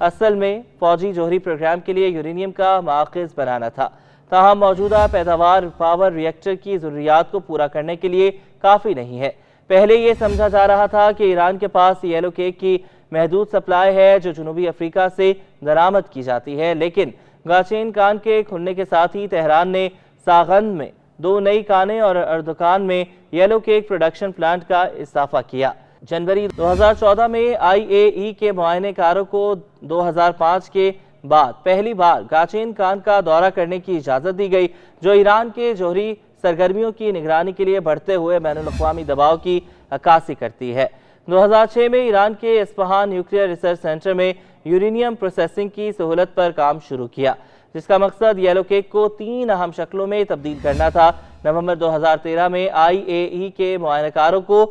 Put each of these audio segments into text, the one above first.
اصل میں فوجی جوہری پروگرام کے لیے یورینیم کا ماخذ بنانا تھا، تاہم موجودہ پیداوار پاور ری ایکٹر کی ضروریات کو پورا کرنے کے لیے کافی نہیں ہے۔ پہلے یہ سمجھا جا رہا تھا کہ ایران کے پاس یلو کیک کی محدود سپلائی ہے جو جنوبی افریقہ سے درآمد کی جاتی ہے، لیکن گاچین کان کے کھلنے کے ساتھ ہی تہران نے ساغند میں 2 نئی کانیں اور اردکان میں یلو کیک پروڈکشن پلانٹ کا اضافہ کیا۔ جنوری 2014 میں IAE کے معائنہ کاروں کو 2005 کے بعد پہلی بار گاچین کان کا دورہ کرنے کی اجازت دی گئی، جو ایران کے جوہری سرگرمیوں کی نگرانی کے لیے بڑھتے ہوئے بین الاقوامی دباؤ کی عکاسی کرتی ہے۔ 2006 میں ایران کے اصفہان نیوکلیئر ریسرچ سینٹر میں یورینیم پروسیسنگ کی سہولت پر کام شروع کیا، جس کا مقصد یلو کیک کو 3 اہم شکلوں میں تبدیل کرنا تھا۔ نومبر 2013 میں IAE کے معائنہ کاروں کو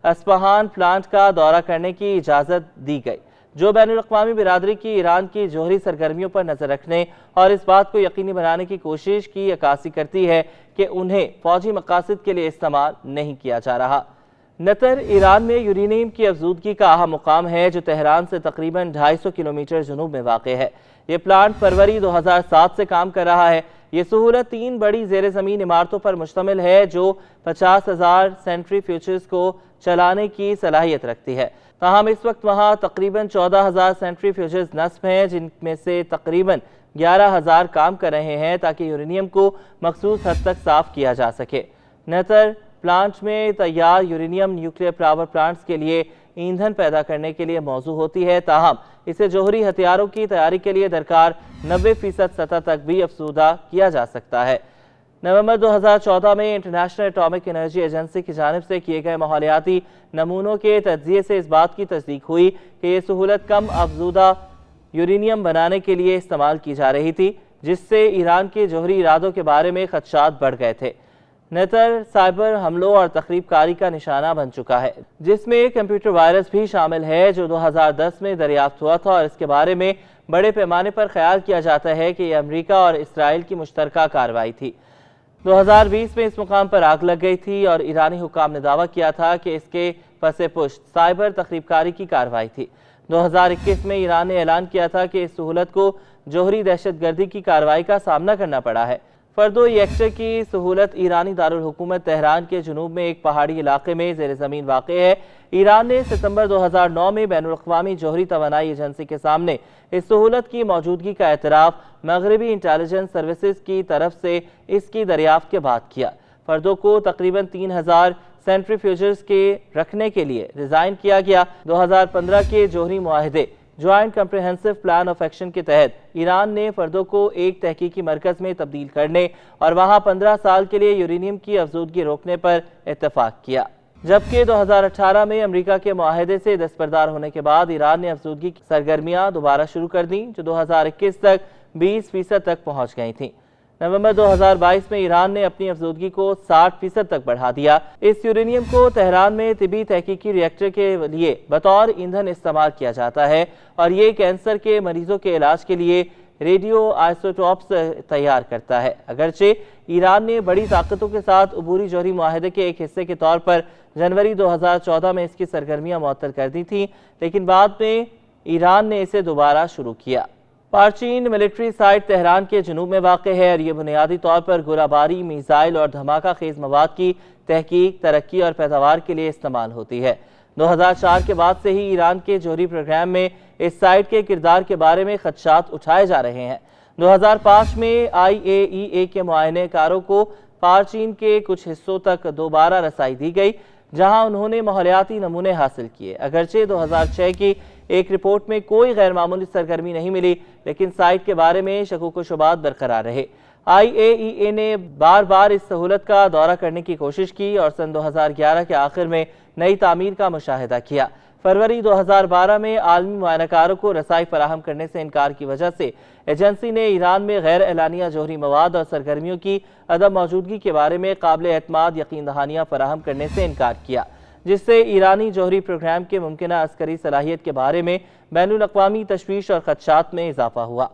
اصفہان پلانٹ کا دورہ کرنے کی اجازت دی گئی، جو بین الاقوامی برادری کی ایران کی جوہری سرگرمیوں پر نظر رکھنے اور اس بات کو یقینی بنانے کی کوشش کی عکاسی کرتی ہے کہ انہیں فوجی مقاصد کے لیے استعمال نہیں کیا جا رہا۔ نطر ایران میں یورینیم کی افزودگی کا اہم مقام ہے، جو تہران سے تقریباً 250 کلومیٹر جنوب میں واقع ہے۔ یہ پلانٹ فروری 2007 سے کام کر رہا ہے۔ یہ سہولت 3 بڑی زیر زمین عمارتوں پر مشتمل ہے جو 50,000 سینٹریفیوجز کو چلانے کی صلاحیت رکھتی ہے، تاہم اس وقت وہاں تقریباً 14,000 سینٹریفیوجز نصب ہیں، جن میں سے تقریباً 11,000 کام کر رہے ہیں تاکہ یورینیم کو مخصوص حد تک صاف کیا جا سکے۔ نطر پلانٹ میں تیار یورینیم نیوکلیئر پاور پلانٹس کے لیے ایندھن پیدا کرنے کے لیے موزوں ہوتی ہے، تاہم اسے جوہری ہتھیاروں کی تیاری کے لیے درکار 90% سطح تک بھی افزودہ کیا جا سکتا ہے۔ نومبر 2014 میں انٹرنیشنل اٹامک انرجی ایجنسی کی جانب سے کیے گئے ماحولیاتی نمونوں کے تجزیے سے اس بات کی تصدیق ہوئی کہ یہ سہولت کم افزودہ یورینیم بنانے کے لیے استعمال کی جا رہی تھی، جس سے ایران کے جوہری ارادوں کے بارے میں خدشات بڑھ گئے تھے۔ نطر سائبر حملوں اور تخریب کاری کا نشانہ بن چکا ہے، جس میں کمپیوٹر وائرس بھی شامل ہے جو 2010 میں دریافت ہوا تھا، اور اس کے بارے میں بڑے پیمانے پر خیال کیا جاتا ہے کہ یہ امریکہ اور اسرائیل کی مشترکہ کارروائی تھی۔ 2020 میں اس مقام پر آگ لگ گئی تھی اور ایرانی حکام نے دعویٰ کیا تھا کہ اس کے پس پشت سائبر تخریب کاری کی کارروائی تھی۔ 2021 میں ایران نے اعلان کیا تھا کہ اس سہولت کو جوہری دہشت گردی کی کارروائی کا سامنا کرنا پڑا ہے۔ فردو ریئیکٹر کی سہولت ایرانی دارالحکومت تہران کے جنوب میں ایک پہاڑی علاقے میں زیر زمین واقع ہے۔ ایران نے ستمبر 2009 میں بین الاقوامی جوہری توانائی ایجنسی کے سامنے اس سہولت کی موجودگی کا اعتراف مغربی انٹیلیجنس سروسز کی طرف سے اس کی دریافت کے بعد کیا۔ فردوں کو تقریباً 3,000 سینٹریفیوجز کے رکھنے کے لیے ڈیزائن کیا گیا۔ 2015 کے جوہری معاہدے joint comprehensive plan of action کے تحت ایران نے فردوں کو ایک تحقیقی مرکز میں تبدیل کرنے اور وہاں 15 سال کے لیے یورینیم کی افزودگی روکنے پر اتفاق کیا، جبکہ 2018 میں امریکہ کے معاہدے سے دستبردار ہونے کے بعد ایران نے افزودگی کی سرگرمیاں دوبارہ شروع کر دیں، جو 2021 تک 20% تک پہنچ گئی تھیں۔ نومبر 2022 میں ایران نے اپنی افزودگی کو 60% تک بڑھا دیا۔ اس یورینیم کو تہران میں طبی تحقیقی ری ایکٹر کے لیے بطور ایندھن استعمال کیا جاتا ہے اور یہ کینسر کے مریضوں کے علاج کے لیے ریڈیو آئسوٹوپس تیار کرتا ہے۔ اگرچہ ایران نے بڑی طاقتوں کے ساتھ عبوری جوہری معاہدے کے ایک حصے کے طور پر جنوری 2014 میں اس کی سرگرمیاں معطل کر دی تھیں، لیکن بعد میں ایران نے اسے دوبارہ شروع کیا۔ پارچین ملٹری سائٹ تہران کے جنوب میں واقع ہے اور یہ بنیادی طور پر گولہ باری، میزائل اور دھماکہ خیز مواد کی تحقیق، ترقی اور پیداوار کے لیے استعمال ہوتی ہے۔ 2004 کے بعد سے ہی ایران کے جوہری پروگرام میں اس سائٹ کے کردار کے بارے میں خدشات اٹھائے جا رہے ہیں۔ 2005 میں IAEA کے معائنہ کاروں کو پارچین کے کچھ حصوں تک دوبارہ رسائی دی گئی، جہاں انہوں نے ماحولیاتی نمونے حاصل کیے۔ اگرچہ 2006 کی ایک رپورٹ میں کوئی غیر معمولی سرگرمی نہیں ملی، لیکن سائٹ کے بارے میں شکوک و شبہات برقرار رہے۔ IAEA نے بار بار اس سہولت کا دورہ کرنے کی کوشش کی اور سن 2011 کے آخر میں نئی تعمیر کا مشاہدہ کیا۔ فروری 2012 میں عالمی معائنہ کاروں کو رسائی فراہم کرنے سے انکار کی وجہ سے ایجنسی نے ایران میں غیر اعلانیہ جوہری مواد اور سرگرمیوں کی عدم موجودگی کے بارے میں قابل اعتماد یقین دہانیاں فراہم کرنے سے انکار کیا، جس سے ایرانی جوہری پروگرام کے ممکنہ عسکری صلاحیت کے بارے میں بین الاقوامی تشویش اور خدشات میں اضافہ ہوا۔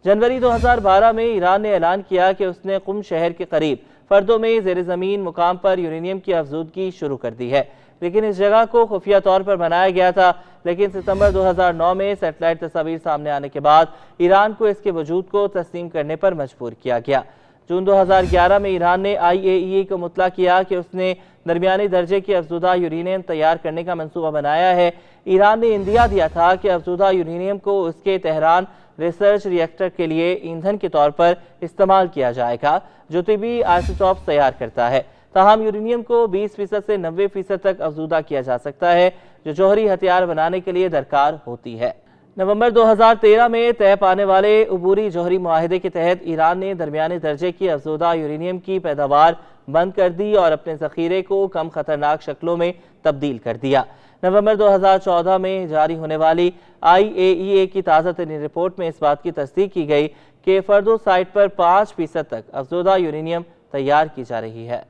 جنوری 2012 میں ایران نے اعلان کیا کہ اس نے قم شہر کے قریب فردوں میں زیر زمین مقام پر یورینیم کی افزودگی شروع کر دی ہے، لیکن اس جگہ کو خفیہ طور پر بنایا گیا تھا۔ لیکن ستمبر 2009 میں سیٹلائٹ تصاویر سامنے آنے کے بعد ایران کو اس کے وجود کو تسلیم کرنے پر مجبور کیا گیا۔ جون 2011 میں ایران نے IAEA کو مطلع کیا کہ اس نے درمیانی درجے کی افزودہ یورینیم تیار کرنے کا منصوبہ بنایا ہے۔ ایران نے اندیا دیا تھا کہ افزودہ یورینیم کو اس کے تہران ریسرچ ری ایکٹر کے لیے ایندھن کے طور پر استعمال کیا جائے گا، جو طبی آئسوٹوپس تیار کرتا ہے۔ تاہم یورینیم کو 20% سے 90% تک افزودہ کیا جا سکتا ہے، جو جوہری ہتھیار بنانے کے لیے درکار ہوتی ہے۔ نومبر 2013 میں طے پانے والے عبوری جوہری معاہدے کے تحت ایران نے درمیانی درجے کی افزودہ یورینیم کی پیداوار بند کر دی اور اپنے ذخیرے کو کم خطرناک شکلوں میں تبدیل کر دیا۔ نومبر 2014 میں جاری ہونے والی IAEA کی تازہ ترین رپورٹ میں اس بات کی تصدیق کی گئی کہ فردو سائٹ پر 5% تک افزودہ یورینیم تیار کی جا رہی ہے۔